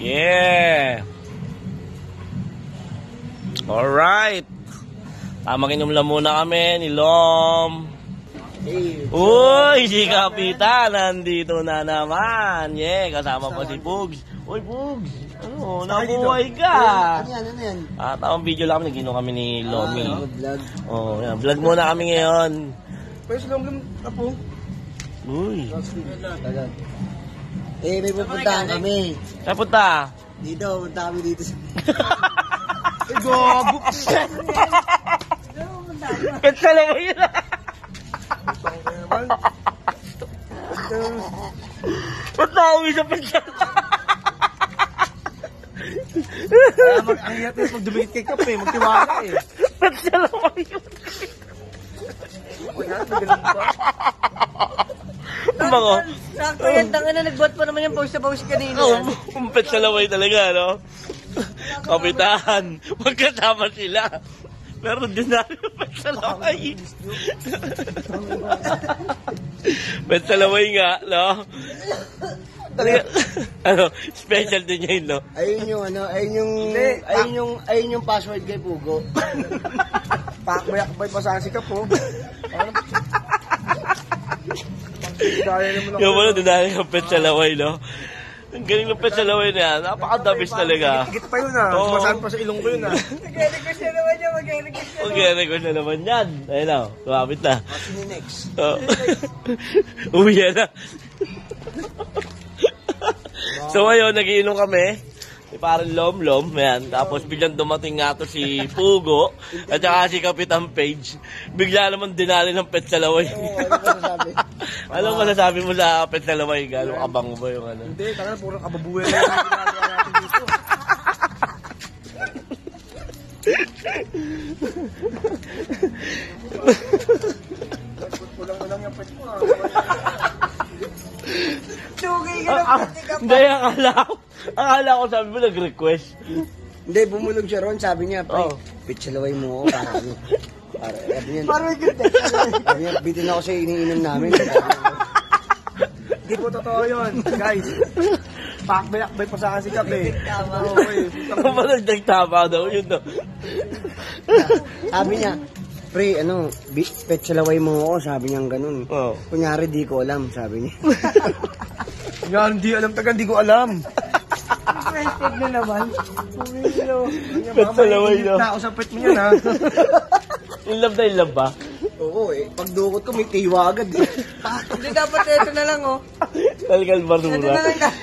Yeah. Alright. Mag-inom lang muna kami ni Lom. Uy, si Kapitan, nandito na naman. Yeah, kasama pa si Pugs. Uy, Pugs, ano, nabuhay ka. Ano yan? Tamang video lang kami, nag-inom kami ni Lomi. Vlog. Oh, yan. Vlog muna kami ngayon. Pero si Lom Apo. Uy. May pupuntahan kami. Saan punta? Dito, punta kami dito. Gago. Kaya lang mo yun. Ba't nauwi sa pagkala? Ang hirap yung pag-dumikit kay Kap eh, magtiwala eh. Ba't siya lang mo yun? Ang bango. Sakto yan, tanga na nag-bot pa naman yung pause kanina. Umpet sa laway talaga, no? Kapitan, magkasama sila. Pero din namin pet sa laway. Pet sa laway nga, no? Ano, special din yun, no? Ayun yung ano, ayun yung password kay Pugo. Pakbayak-bay pa sa si Kap po. Yung ano, dinali yung pet sa laway, no? Ang galing ng pet sa laway na yan. Napakadabis talaga. Higit pa yun ah. Sumasaan pa sa ilong ko yun ah. Mag-request na naman yan, mag-request na. Mag-request na naman yan. Ayun na, kumapit na. Sino next? Uwi na. So ngayon, nagiinom kami. Si parang Lom. Yan. Tapos biglang dumating nga to si Pugo. At saka si Kapitan Page. Bigla naman dinali ng pet sa laway. Ano masasabi mo sa pet sa laway? Gano'ng abango ba yung ano? Hindi, talaga puro kababuyan na yung ginagawa natin dito. Kulang yung pet mo ah. Tugay ka na, pati ka pa. Hindi, akala ko sabi mo nag-request. Hindi, bumulog siya ron, sabi niya, pre, pitsalaway mo ako para ano. Sabi niya, Parang good day. sabi niya, bitin ako sa iniinom namin. Hindi po totoo yun, guys. Pakbayak-bay pa sa akin si Kap eh. Ano ba nagtagtama daw? Yun daw. Sabi niya, pre, ano, pitsalaway mo ako, sabi niya ganun. Oh. Kunyari, di ko alam, sabi niya. Yan, di alam, taga, di ko alam. Interested na naman. Pet sa laway, no? Na ako sa pet mo yan, ha? In love ba? Oo, eh. Pag dukot ko, may tiwa agad. Hindi dapat ito na lang, oh. Talgal Ito Bardura. na lang.